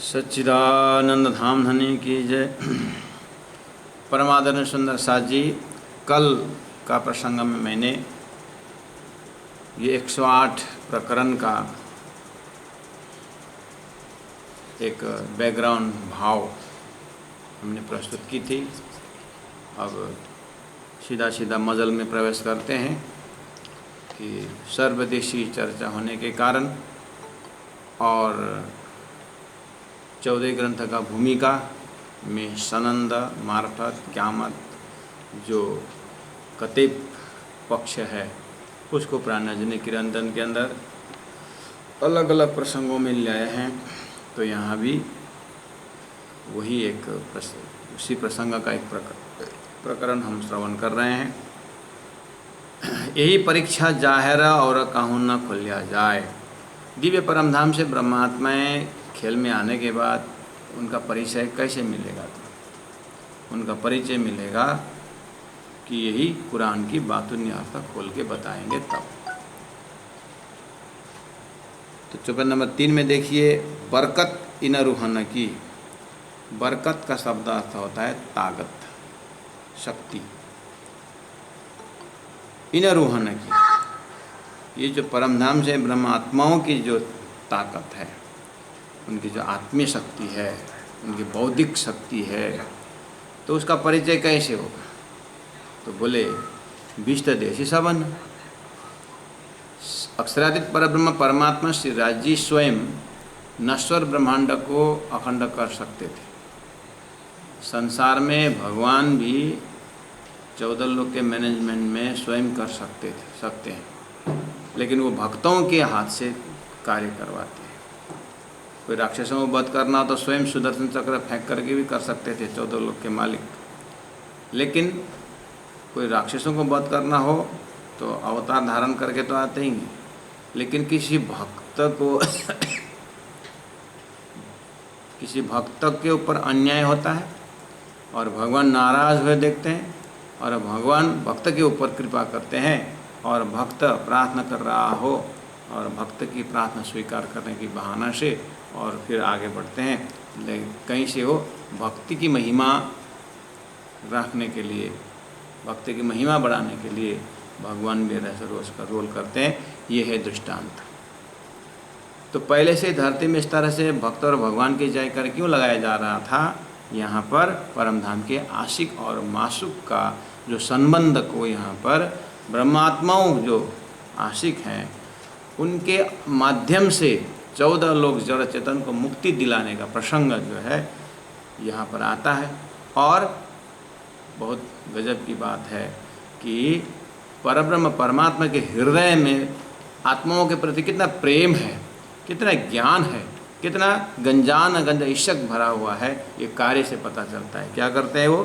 सच्चिदानंद धाम धनी की जय। परमादरणीय सुंदर साथ जी, कल का प्रसंग में मैंने ये 108 प्रकरण का एक बैकग्राउंड भाव हमने प्रस्तुत की थी। अब सीधा सीधा मजल में प्रवेश करते हैं कि सर्वदेशी चर्चा होने के कारण और 14 ग्रंथ का भूमिका में सनंद मार्फत क्यामत जो कतिप पक्ष है उसको प्राणजनी किरंदन के अंदर अलग अलग प्रसंगों में ले आए हैं। तो यहाँ भी वही एक उसी प्रसंग का एक प्रकरण हम श्रवण कर रहे हैं। यही परीक्षा जाहिरा और कहूँ न खुलिया जाए। दिव्य परमधाम से ब्रह्मात्माएं खेल में आने के बाद उनका परिचय कैसे मिलेगा? तो उनका परिचय मिलेगा कि यही कुरान की बातुनियात खोल के बताएंगे तब। तो चौपाई नंबर 3 में देखिए, बरकत इन रूहन की। बरकत का शब्द अर्थ होता है ताकत, शक्ति। इन रूहन की, ये जो परमधाम से ब्रह्मात्माओं की जो ताकत है, उनकी जो आत्मीय शक्ति है, उनकी बौद्धिक शक्ति है, तो उसका परिचय कैसे होगा? तो बोले विष्ट देशी सबन। अक्षरातीत परब्रह्म परमात्मा श्री राज जी स्वयं नश्वर ब्रह्मांड को अखंड कर सकते थे। संसार में भगवान भी 14 लोक के मैनेजमेंट में स्वयं कर सकते हैं, लेकिन वो भक्तों के हाथ से कार्य करवाते हैं। कोई राक्षसों को वध करना तो स्वयं सुदर्शन चक्र फेंक करके भी कर सकते थे 14 लोक के मालिक। लेकिन कोई राक्षसों को वध करना हो तो अवतार धारण करके तो आते ही नहीं। लेकिन किसी भक्त के ऊपर अन्याय होता है और भगवान नाराज हुए देखते हैं और भगवान भक्त के ऊपर कृपा करते हैं और भक्त प्रार्थना कर रहा हो और भक्त की प्रार्थना स्वीकार करने की बहाना से और फिर आगे बढ़ते हैं। लेकिन कहीं से हो भक्ति की महिमा रखने के लिए, भक्ति की महिमा बढ़ाने के लिए भगवान भी ऐसा रोज का रोल करते हैं। ये है दृष्टांत। तो पहले से धरती में इस तरह से भक्त और भगवान की जयकार क्यों लगाया जा रहा था? यहाँ पर परमधाम के आशिक और मासुक का जो संबंध को यहाँ पर ब्रह्मात्माओं जो आशिक हैं उनके माध्यम से 14 लोग जड़ चेतन को मुक्ति दिलाने का प्रसंग जो है यहाँ पर आता है। और बहुत गजब की बात है कि परब्रह्म परमात्मा के हृदय में आत्माओं के प्रति कितना प्रेम है, कितना ज्ञान है, कितना गंजा इश्क भरा हुआ है, ये कार्य से पता चलता है। क्या करते हैं वो?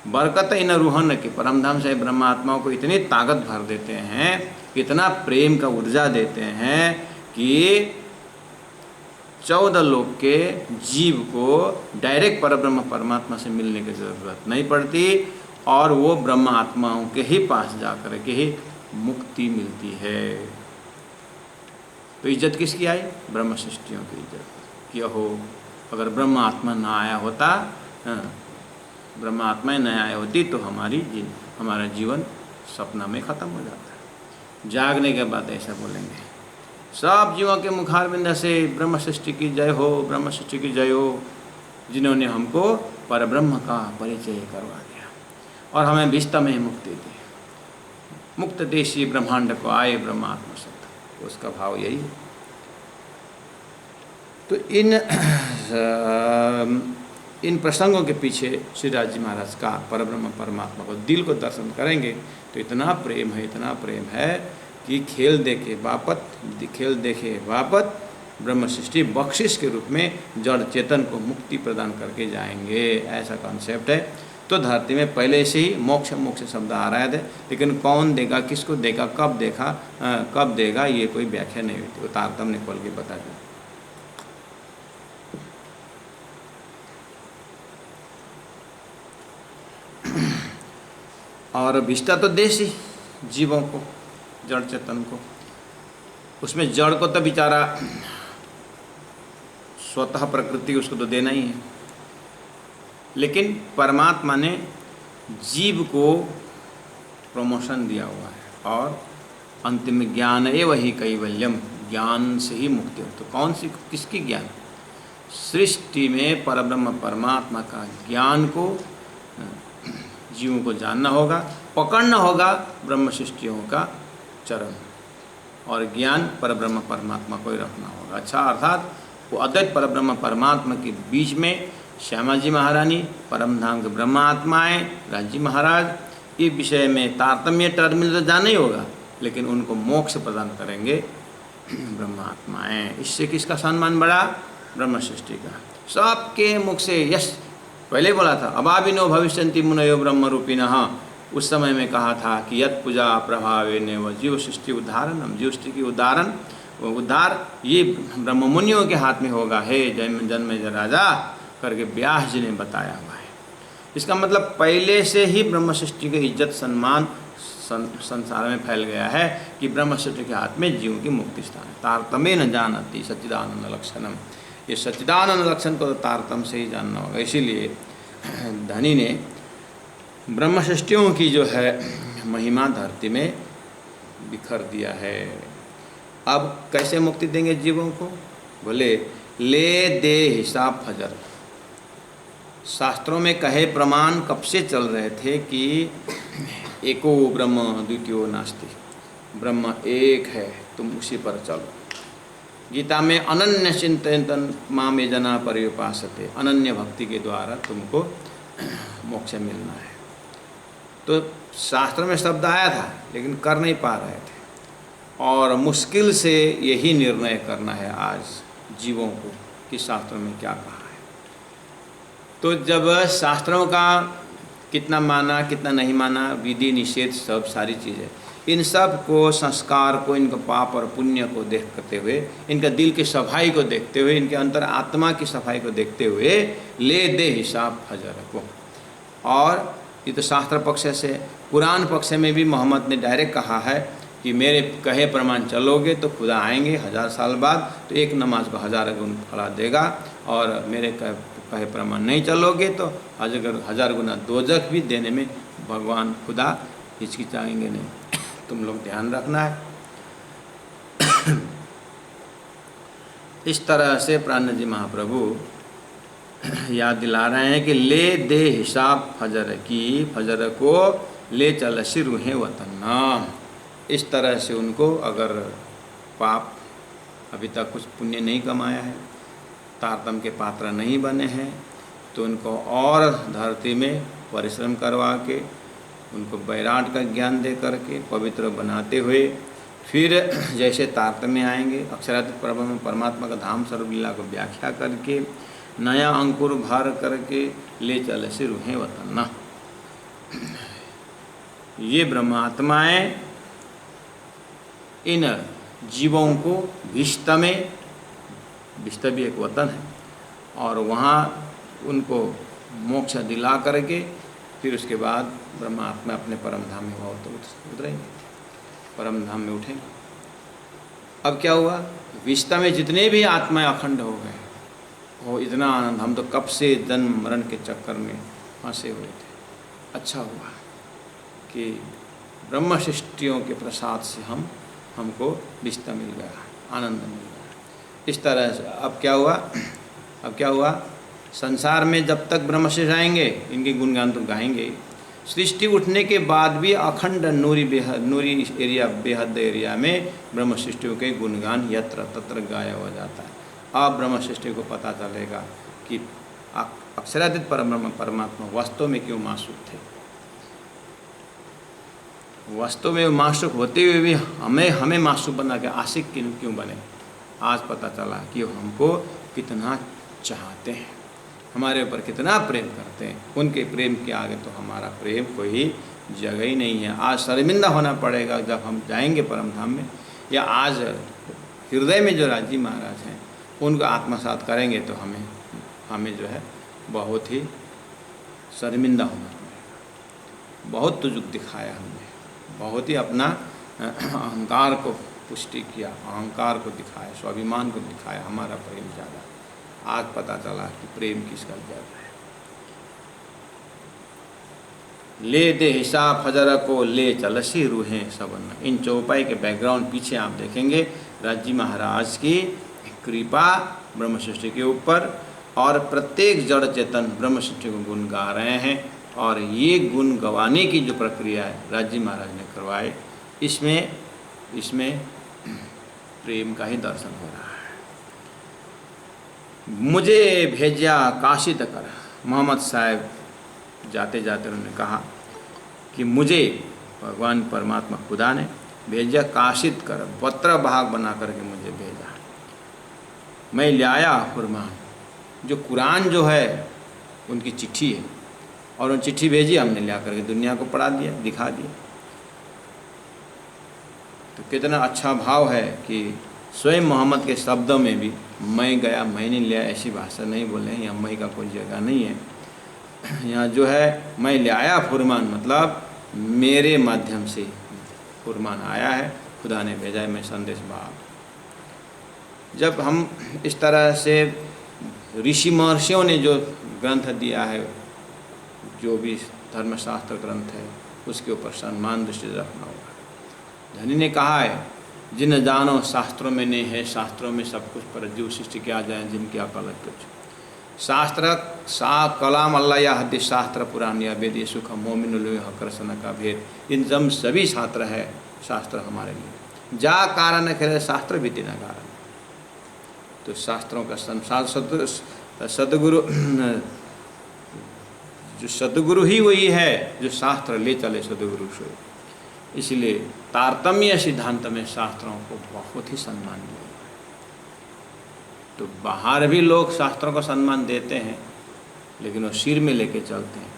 बरकत इन रूहन की, परमधाम से ब्रह्मात्माओं को इतनी ताकत भर देते हैं, इतना प्रेम का ऊर्जा देते हैं कि 14 लोक के जीव को डायरेक्ट परब्रह्म परमात्मा से मिलने की जरूरत नहीं पड़ती और वो ब्रह्म आत्माओं के ही पास जाकर के ही मुक्ति मिलती है। तो इज्जत किसकी आई? ब्रह्म सृष्टियों की इज्जत कि हो, अगर ब्रह्म आत्मा ना आया होता, ब्रह्म आत्माएं न आई होती तो हमारा जीवन सपना में ख़त्म हो जाता है। जागने के बाद ऐसा बोलेंगे, सब जीवों के मुखारबिंद से ब्रह्म सृष्टि की जय हो, ब्रह्म सृष्टि की जय हो, जिन्होंने हमको परब्रह्म का परिचय करवा दिया और हमें विश्व में मुक्ति दी। मुक्त देशी ब्रह्मांड को आए ब्रह्मात्मा शब्द, उसका भाव यही है। तो इन प्रसंगों के पीछे श्री राज जी महाराज का परब्रह्म परमात्मा को दिल को दर्शन करेंगे तो इतना प्रेम है कि खेल देखे बापत ब्रह्म सृष्टि बख्शिश के रूप में जड़ चेतन को मुक्ति प्रदान करके जाएंगे, ऐसा कॉन्सेप्ट है। तो धरती में पहले से ही मोक्ष शब्द आ रहे थे, लेकिन कौन देगा, किसको देगा, कब देगा, ये कोई व्याख्या नहीं होती। वो तारतम्य खोल के बता दें। और विष्टा तो देशी जीवों को, जड़ चेतन को, उसमें जड़ को तो बेचारा स्वतः प्रकृति उसको तो देना ही है, लेकिन परमात्मा ने जीव को प्रमोशन दिया हुआ है और अंतिम ज्ञान एव ही कैवल्यम, ज्ञान से ही मुक्ति हो। तो कौन सी किसकी ज्ञान? सृष्टि में परब्रह्म परमात्मा का ज्ञान को जीवों को जानना होगा, पकड़ना होगा ब्रह्म सृष्टियों का चरण, और ज्ञान परब्रह्म परमात्मा को ही रखना होगा। अच्छा, अर्थात वो अद्वैत परब्रह्म परमात्मा के बीच में श्यामा जी महारानी, परम धाम के ब्रह्म आत्माएँ, राज जी महाराज, इस विषय में तारतम्य टर्मिनल तो जाना ही होगा, लेकिन उनको मोक्ष प्रदान करेंगे ब्रह्म आत्माएँ। इससे किसका सम्मान बढ़ा? ब्रह्म सृष्टि का। सबके मुख से यश, पहले बोला था अभाविनो भविष्यन्ति मुनयो ब्रह्म रूपिणः, उस समय में कहा था कि यत् पूजा प्रभावेन व जीव सृष्टि उद्धारणम, जीव सृष्टि की उद्धार ये ब्रह्म मुनियों के हाथ में होगा, हे जन्मेजय राजा करके व्यास जी ने बताया हुआ है। इसका मतलब पहले से ही ब्रह्म सृष्टि की इज्जत सम्मान संसार में फैल गया है कि ब्रह्म सृष्टि के हाथ में जीव की मुक्ति स्थान है। तारतम्य न जानती सच्चिदानंद लक्षणम, ये सच्चिदानंद लक्षण को तो तारतम से ही जानना होगा। इसीलिए धनी ने ब्रह्म सृष्टियों की जो है महिमा धरती में बिखर दिया है। अब कैसे मुक्ति देंगे जीवों को? बोले ले दे हिसाब फजर। शास्त्रों में कहे प्रमाण कब से चल रहे थे कि एको ब्रह्म द्वितीयो नास्ति, ब्रह्म एक है, तुम उसी पर चलो। गीता में अनन्य चिंतन मामे जना पर्युपासते, अनन्य भक्ति के द्वारा तुमको मोक्ष मिलना है। तो शास्त्र में शब्द आया था लेकिन कर नहीं पा रहे थे, और मुश्किल से यही निर्णय करना है आज जीवों को कि शास्त्रों में क्या कहा है। तो जब शास्त्रों का कितना माना कितना नहीं माना, विधि निषेध सब सारी चीज़ें, इन सब को, संस्कार को, इनको पाप और पुण्य को देखते हुए, इनका दिल की सफाई को देखते हुए, इनके अंतर आत्मा की सफाई को देखते हुए ले दे हिसाब फजर को। और ये तो शास्त्र पक्ष से, कुरान पक्ष में भी मोहम्मद ने डायरेक्ट कहा है कि मेरे कहे प्रमाण चलोगे तो खुदा आएंगे 1000 साल बाद, तो एक नमाज को 1000 गुना फला देगा, और मेरे कहे प्रमाण नहीं चलोगे तो 1000 गुना दोजख भी देने में भगवान खुदा हिचकिचाएंगे नहीं। तुम लोग ध्यान रखना है। इस तरह से प्राण जी महाप्रभु याद दिला रहे हैं कि ले दे हिसाब फजर की, फजर को ले चल सिरुहे वतन। इस तरह से उनको अगर पाप अभी तक कुछ पुण्य नहीं कमाया है, तारतम के पात्र नहीं बने हैं, तो उनको और धरती में परिश्रम करवा के, उनको वैराट का ज्ञान दे करके पवित्र बनाते हुए, फिर जैसे तारतम्य आएंगे, अक्षरातीत परब्रह्म परमात्मा का धाम स्वरूप लीला को व्याख्या करके, नया अंकुर भर करके ले चले से रूहें वतन। ये ब्रह्मात्माएँ इन जीवों को विश्त में, विश्त भी एक वतन है, और वहाँ उनको मोक्ष दिला करके फिर उसके बाद ब्रह्मात्मा अपने परम धाम में वहाँ उतरेंगे, परम धाम में उठेंगे। अब क्या हुआ? विश्ता में जितने भी आत्माएं अखंड हो गए, वो इतना आनंद, हम तो कब से जन्म मरण के चक्कर में फंसे हुए थे। अच्छा हुआ कि ब्रह्म सृष्टियों के प्रसाद से हमको विश्ता मिल गया, आनंद मिल गया। इस तरह से अब क्या हुआ? संसार में जब तक ब्रह्म सृष्टि आएंगे, इनके गुणगान तो गाएंगे। सृष्टि उठने के बाद भी अखंड नूरी एरिया, बेहद एरिया में ब्रह्म सृष्टियों के गुणगान यत्र तत्र गाया हो जाता है। अब ब्रह्म सृष्टि को पता चलेगा कि अक्षरातीत परब्रह्म परमात्मा वास्तव में क्यों मासूक थे, वास्तव में मासूक होते हुए भी हमें मासूक बना के आशिक क्यों बने। आज पता चला कि वो हमको कितना चाहते हैं, हमारे ऊपर कितना प्रेम करते हैं। उनके प्रेम के आगे तो हमारा प्रेम कोई जगह ही नहीं है। आज शर्मिंदा होना पड़ेगा जब हम जाएंगे परम धाम में, या आज हृदय में जो राजी महाराज हैं उनको आत्मसात करेंगे तो हमें जो है बहुत ही शर्मिंदा होना पड़ेगा। बहुत तुजुक दिखाया हमने, बहुत ही अपना अहंकार को पुष्टि किया, अहंकार को दिखाया, स्वाभिमान को दिखाया, हमारा प्रेम ज़्यादा। आज पता चला कि प्रेम किसका जब है। ले दे हिसाब फजर को ले चलसी रूहें सबन। इन चौपाई के बैकग्राउंड पीछे आप देखेंगे राज जी महाराज की कृपा ब्रह्म सृष्टि के ऊपर, और प्रत्येक जड़ चेतन ब्रह्म सृष्टि को गुण गा रहे हैं। और ये गुण गवाने की जो प्रक्रिया है राज जी महाराज ने करवाई, इसमें प्रेम का ही दर्शन हो रहा है। मुझे भेजा काशित कर, मोहम्मद साहब जाते जाते उन्होंने कहा कि मुझे भगवान परमात्मा खुदा ने भेजा काशित कर, पत्र भाग बना करके मुझे भेजा। मैं ले आया फुरमान, जो कुरान जो है उनकी चिट्ठी है, और उन चिट्ठी भेजी, हमने ले आकर के दुनिया को पढ़ा दिया, दिखा दिया। तो कितना अच्छा भाव है कि स्वयं मोहम्मद के शब्दों में भी मैं गया, मैंने लिया, ऐसी भाषा नहीं बोले हैं। यहाँ मैं का कोई जगह नहीं है। यहाँ जो है मैं ले आया फुरमान, मतलब मेरे माध्यम से फुरमान आया है, खुदा ने भेजा है, मैं संदेश भाग। जब हम इस तरह से ऋषि महर्षियों ने जो ग्रंथ दिया है, जो भी धर्मशास्त्र ग्रंथ है, उसके ऊपर सम्मान दृष्टि रखना होगा। धनी ने कहा है, जिन जानो शास्त्रों में नहीं है, शास्त्रों में सब कुछ, पर जीव सृष्टि क्या जाए जिनकी अकल कुछ। शास्त्र कलाम अल्लाह या हदीस शास्त्र पुराण या वेद ये सुख मोमिन हकरसन का भेद, इन जम सभी शास्त्र है। शास्त्र हमारे लिए जा कारण खेले शास्त्र भी देना कारण। तो शास्त्रों का संसार सदगुरु, जो सदगुरु ही वही है जो शास्त्र ले चले सदगुरु से। इसलिए तारतम्य सिद्धांत में शास्त्रों को बहुत ही सम्मान दिया। तो बाहर भी लोग शास्त्रों को सम्मान देते हैं, लेकिन वो सिर में लेके चलते हैं।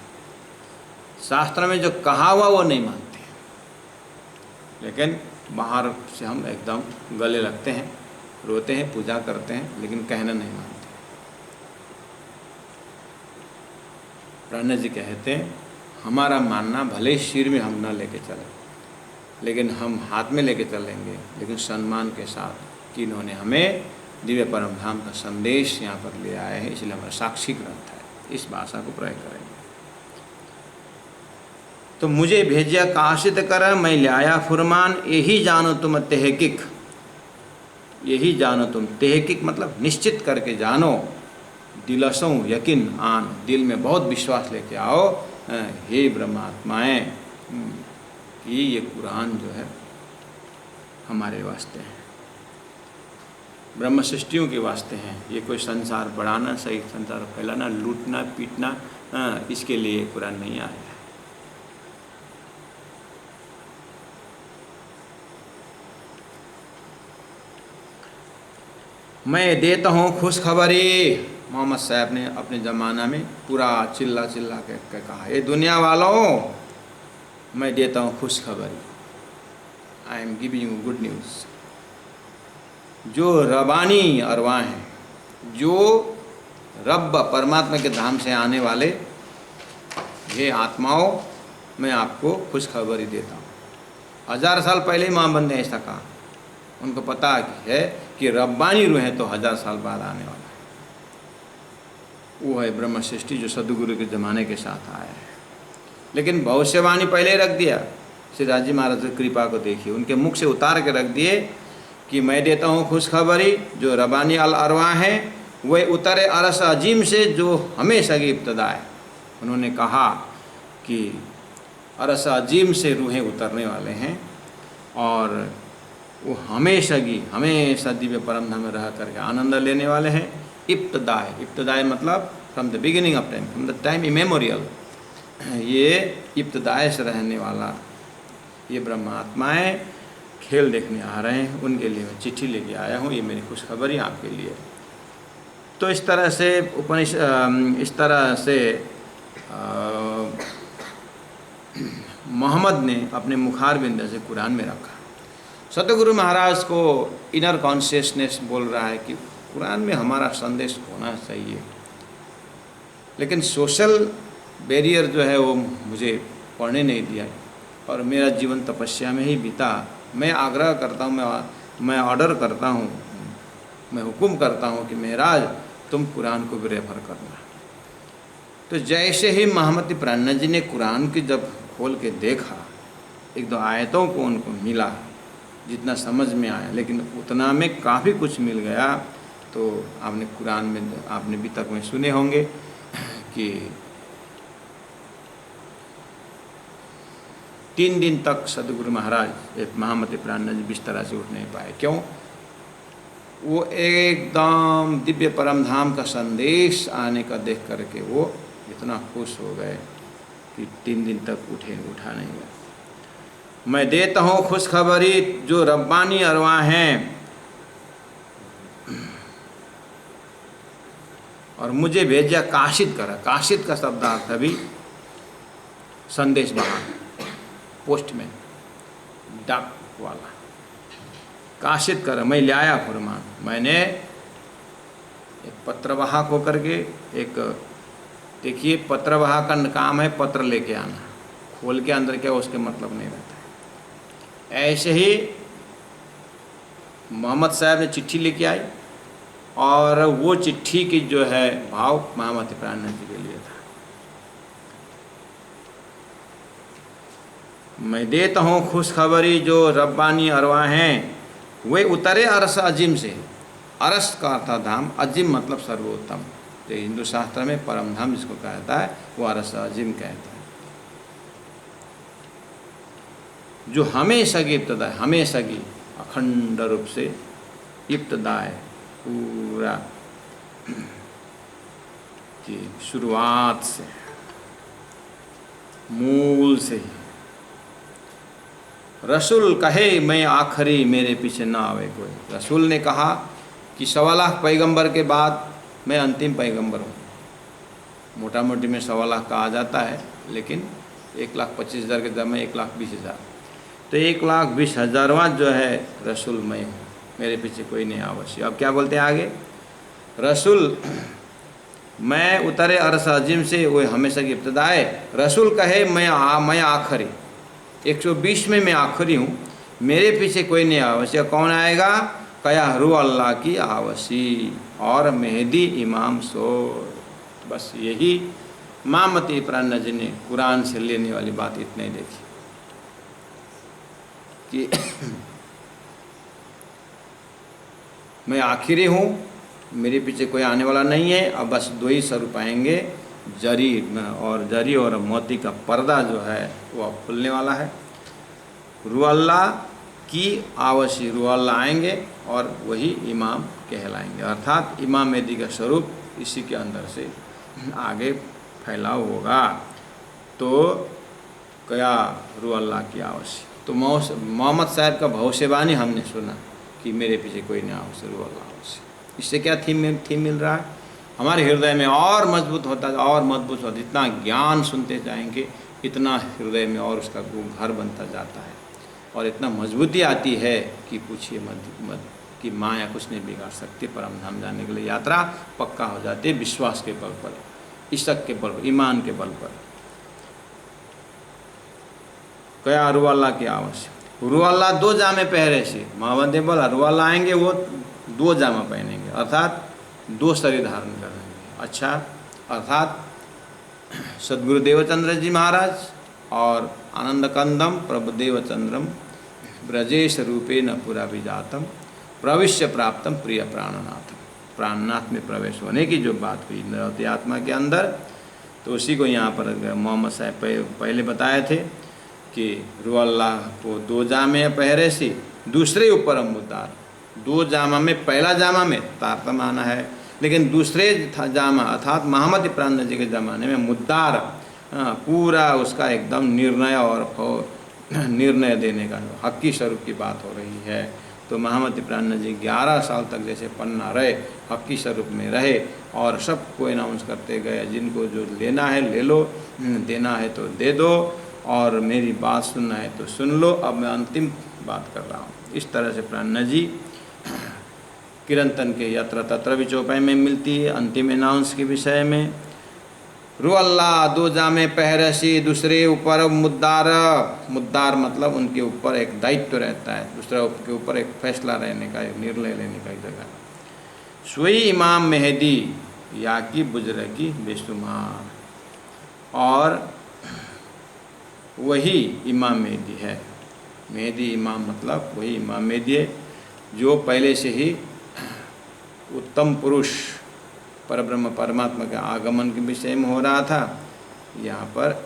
शास्त्र में जो कहा हुआ वो नहीं मानते, लेकिन बाहर से हम एकदम गले लगते हैं, रोते हैं, पूजा करते हैं, लेकिन कहना नहीं मानते। प्रणय जी कहते हैं, हमारा मानना भले ही सिर में हम न लेके चले, लेकिन हम हाथ में लेके चलेंगे, लेकिन सम्मान के साथ कि इन्होंने हमें दिव्य परम धाम का संदेश यहाँ पर ले आए हैं, इसलिए हमारा साक्षी ग्रंथ है। इस भाषा को प्रयोग करेंगे। तो मुझे भेजिया काशित कर, मैं ले आया फुरमान, यही जानो तुम तहकीक, यही जानो तुम तहकीक मतलब निश्चित करके जानो, दिलसों यकीन आन, दिल में बहुत विश्वास लेके आओ, हे ब्रह्मात्माएं, कि ये कुरान जो है हमारे वास्ते है, ब्रह्म सृष्टियों के वास्ते हैं। ये कोई संसार बढ़ाना, सही संसार फैलाना, लूटना पीटना, इसके लिए कुरान नहीं आया है। मैं देता हूँ खुशखबरी। मोहम्मद साहब ने अपने ज़माना में पूरा चिल्ला चिल्ला के कहा, ये दुनिया वालों, मैं देता हूँ खुशखबरी। I am giving you good news. जो रबानी अरवाह हैं, जो रब परमात्मा के धाम से आने वाले ये आत्माओं, मैं आपको खुशखबरी देता हूँ। 1000 साल पहले ही मोहम्मद ने ऐसा कहा। उनको पता है कि रब्बानी रूहें तो 1000 साल बाद आने वाला है। वो है ब्रह्म सृष्टि जो सदगुरु के ज़माने के साथ आया है। लेकिन भविष्यवाणी पहले रख दिया। श्री राज जी महाराज की कृपा को देखिए, उनके मुख से उतार के रख दिए कि मैं देता हूँ खुशखबरी, जो रबानी अल अरवाह हैं वह उतरे अरस अजीम से, जो हमेशा की इब्तदा है। उन्होंने कहा कि अरस अजीम से रूहें उतरने वाले हैं, और वो हमेशा दिव्य परम धाम में रह करके आनंद लेने वाले हैं। इब्तदाए मतलब from the beginning of time, from the time immemorial. ये इब्तदाए से रहने वाला ये ब्रह्मात्माएँ खेल देखने आ रहे हैं, उनके लिए मैं चिट्ठी लेके आया हूँ। ये मेरी खुशखबरी आपके लिए। तो इस तरह से मोहम्मद ने अपने मुखारबिंद से कुरान में रखा। सतगुरु महाराज को इनर कॉन्शियसनेस बोल रहा है कि कुरान में हमारा संदेश होना चाहिए, लेकिन सोशल बैरियर जो है वो मुझे पढ़ने नहीं दिया, और मेरा जीवन तपस्या में ही बीता। मैं आग्रह करता हूँ, मैं ऑर्डर करता हूँ, मैं हुक्म करता हूँ कि महाराज तुम कुरान को भी रेफर करना। तो जैसे ही महमती प्राणा जी ने कुरान की जब खोल के देखा, एक दो आयतों को उनको मिला जितना समझ में आया, लेकिन उतना में काफ़ी कुछ मिल गया। तो आपने कुरान में, आपने भी तक में सुने होंगे कि 3 दिन तक सदगुरु महाराज महमती प्राणा जी बिस्तरा से उठ नहीं पाए। क्यों? वो एकदम दिव्य परम धाम का संदेश आने का देख करके वो इतना खुश हो गए कि 3 दिन तक उठा नहीं गया। मैं देता हूँ खुशखबरी जो रब्बानी अरवाह हैं और मुझे भेजा काशिद करा। काशिद का शब्दार्थ अभी संदेश वाहन, पोस्टमैन, डाक वाला। काशिद करा, मैं ले आया फरमान। मैंने एक पत्रवाहक होकर के, एक देखिए पत्रवाहक का काम है पत्र लेके आना, खोल के अंदर क्या उसके मतलब नहीं रहता है। ऐसे ही मोहम्मद साहब ने चिट्ठी लेके आई और वो चिट्ठी की जो है भाव महमती प्राणा जी के लिए था। मैं देता हूँ खुशखबरी जो रब्बानी अरवाह हैं, वे उतरे अरस अजीम से। अरस का अर्थ धाम, अजीम मतलब सर्वोत्तम। तो हिंदू शास्त्र में परम धाम जिसको कहता है वो अरस अजीम कहता है। जो हमेशा की इब्तदा है, हमेशा की अखंड रूप से इब्तदा है, पूरा कि शुरुआत से, मूल से ही। रसूल कहे मैं आखिरी, मेरे पीछे ना आवे कोई। रसूल ने कहा कि 1.25 लाख पैगंबर के बाद मैं अंतिम पैगंबर हूँ। मोटा मोटी में 1.25 लाख कहा जाता है, लेकिन 1,25,000 के दम में 1,20,000। तो 1,20,000वां जो है रसूल मैं हूँ, मेरे पीछे कोई नहीं आवश्यक। अब क्या बोलते हैं आगे? रसूल मैं उतरे अरस अजीम से, वो हमेशा की इब्तदा है। रसूल कहे मैं आखिरी, 120 में मैं आखिरी हूँ, मेरे पीछे कोई नहीं आवश्यक। कौन आएगा? कया रू अल्लाह की आवसी और मेहदी इमाम सो। बस यही महमती प्राणा जी ने कुरान से लेने वाली बात इतने ही देखी कि मैं आखिरी हूँ, मेरे पीछे कोई आने वाला नहीं है। अब बस 2 ही स्वरूप आएंगे, जरी और मोती का पर्दा जो है वो अब खुलने वाला है। रू अल्लाह की आवसी, रू अल्लाह आएंगे और वही इमाम कहलाएंगे, अर्थात इमाम मेहदी का स्वरूप इसी के अंदर से आगे फैलाव होगा। तो क्या रू अल्लाह की आवसी। तो मोहम्मद साहब का भविष्यवाणी हमने सुना कि मेरे पीछे कोई नहीं आवसी, रू अल्लाह आवसी। इससे क्या थीम मिल रहा है? हमारे हृदय में और मजबूत होता है, और मजबूत होता है। जितना ज्ञान सुनते जाएंगे इतना हृदय में और उसका घर बनता जाता है, और इतना मजबूती आती है कि पूछिए मत कि माया कुछ नहीं बिगाड़ सकती। परम धाम जाने के लिए यात्रा पक्का हो जाती है विश्वास के बल पर, इश्क के बल पर, ईमान के बल पर। क्या रू अल्लाह की आवश्यक। रू अल्लाह 2 जामे पहरे से, महावंदे बोला रू अल्लाह आएंगे वो 2 जामा पहनेंगे, अर्थात 2 शरीर धारण करेंगे। अच्छा, अर्थात सदगुरु देवचंद्र जी महाराज और आनंद कंदम प्रभुदेवचंद्रम ब्रजेश रूपेण पुरा विजातम प्रविश्य प्राप्तम प्रिय प्राणनाथम। प्राणनाथ में प्रवेश होने की जो बात हुई नरवती आत्मा के अंदर, तो उसी को यहाँ पर मोहम्मद साहब पहले बताए थे कि रू अल्लाह को 2 जामे पहरे से, दूसरे ऊपर मुद्दार। 2 जामा में, पहला जामा में तारतम आना है, लेकिन दूसरे जामा अर्थात महमती प्राणा जी के ज़माने में मुद्दार पूरा उसका एकदम निर्णय और निर्णय देने का हक्की स्वरूप की बात हो रही है। तो महमती प्राणा जी 11 साल तक जैसे पन्ना रहे, हक्की स्वरूप में रहे और सबको अनाउंस करते गए, जिनको जो लेना है ले लो, देना है तो दे दो, और मेरी बात सुनना है तो सुन लो। अब मैं अंतिम बात कर रहा हूँ। इस तरह से प्राणा जी किरंतन के यत्र तत्र भी चौपाई में मिलती है। अंतिम अनाउंस के विषय में रू अल्लाह 2 जामे पहरसी, दूसरे ऊपर मुद्दार। मुद्दार मतलब उनके ऊपर एक दायित्व रहता है, दूसरे के ऊपर एक फैसला रहने का, एक निर्णय लेने का एक जगह। सोई इमाम मेहदी या की बुजरगी बेशुमार, और वही इमाम मेहदी है। मेहदी इमाम मतलब वही इमाम मेहदी है जो पहले से ही उत्तम पुरुष परब्रह्म परमात्मा के आगमन के विषय में हो रहा था। यहाँ पर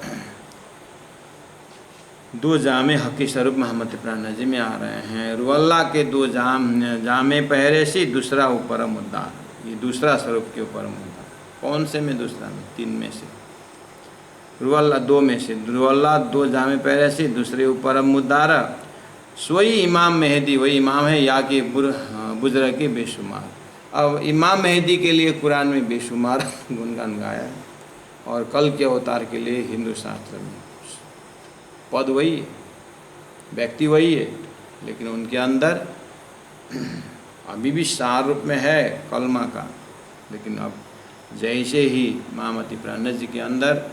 दो जामे हकी स्वरूप मोहम्मद प्राण जी में आ रहे हैं। रुअल्ला के दो जामे पहरे सी, दूसरा ऊपर मुद्दा, ये दूसरा स्वरूप के ऊपर मुद्दा। कौन से में? दूसरा में, तीन में से। रुअल्ला दो में से, रुअल्ला दो जामे पहरे सी, दूसरे ऊपर मुद्दार। सोई इमाम मेहदी वही इमाम है या कि बुजर की बेशुमार। अब इमाम मेहदी के लिए कुरान में बेशुमार गुणगान गाया है, और कल के अवतार के लिए हिंदू शास्त्र में पद वही है, व्यक्ति वही है, लेकिन उनके अंदर अभी भी सार रूप में है कलमा का। लेकिन अब जैसे ही महामती प्राणनाथ जी के अंदर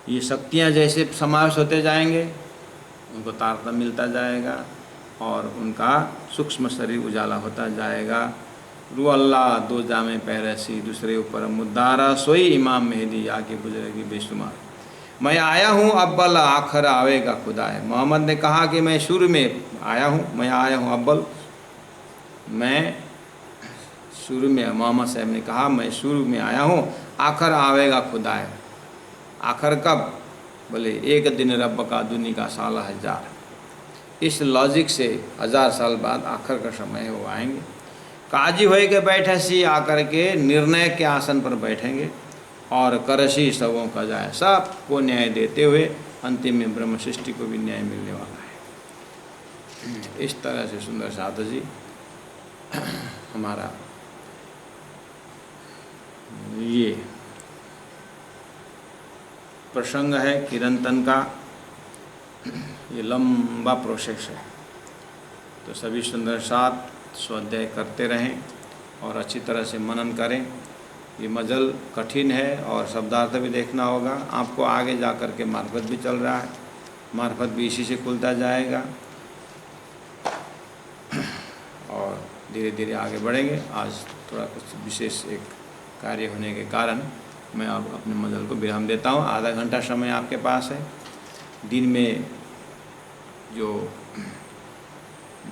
ये शक्तियाँ जैसे समावेश होते जाएंगे, उनको तारतम्य मिलता जाएगा और उनका सूक्ष्म शरीर उजाला होता जाएगा। रू अल्लाह दो जामे पैरसी, दूसरे ऊपर मुद्दारा, सोई इमाम मेहदी आके गुजरेगी बेशुमार। मैं आया हूँ अव्वल आखिर आवेगा खुदा है। मोहम्मद ने कहा कि मैं शुरू में आया हूँ, मैं आया हूँ अव्वल, मैं शुरू में, मोहम्मद साहब ने कहा मैं शुरू में आया हूँ, आखिर आवेगा खुदा है। आखिर कब? बोले एक दिन रब का दुनी का साल हजार। इस लॉजिक से 1000 साल बाद आखिर का समय है, वो आएंगे। काजी होए के बैठे सी आकर के निर्णय के आसन पर बैठेंगे और करशी सबों का जाए, सबको न्याय देते हुए अंतिम में ब्रह्म सृष्टि को भी न्याय मिलने वाला है। इस तरह से सुंदर साधु जी हमारा ये प्रसंग है किरंतन का। ये लंबा प्रोसेस है, तो सभी सुंदर साथ स्वाध्याय करते रहें और अच्छी तरह से मनन करें। ये मजल कठिन है और शब्दार्थ भी देखना होगा आपको। आगे जा कर के मार्फत भी चल रहा है, मार्फत भी इसी से खुलता जाएगा और धीरे धीरे आगे बढ़ेंगे। आज थोड़ा कुछ विशेष एक कार्य होने के कारण मैं अब अपने मजल को विराम देता हूँ। आधा घंटा समय आपके पास है। दिन में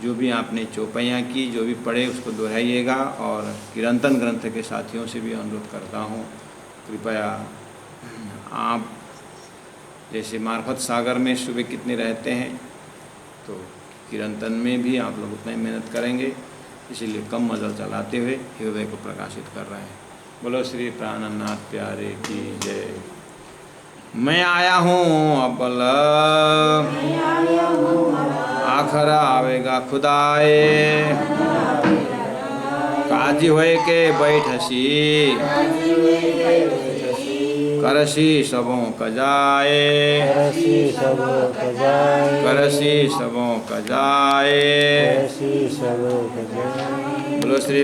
जो भी आपने चौपाइयाँ की, जो भी पढ़े उसको दोहराइएगा। और किरंतन ग्रंथ के साथियों से भी अनुरोध करता हूँ, कृपया आप जैसे मार्फत सागर में सुबह कितने रहते हैं, तो किरंतन में भी आप लोग उतना ही मेहनत करेंगे। इसीलिए कम मजल चलाते हुए हृदय को प्रकाशित कर रहे हैं। बोलो श्री प्राणनाथ प्यारे की जय। मैं आया हूँ अव्वल आखिर आवेगा खुदाए, काजी होए के बैठसी करसी सबों का जाए, करसी सबों का जाए। बोलो श्री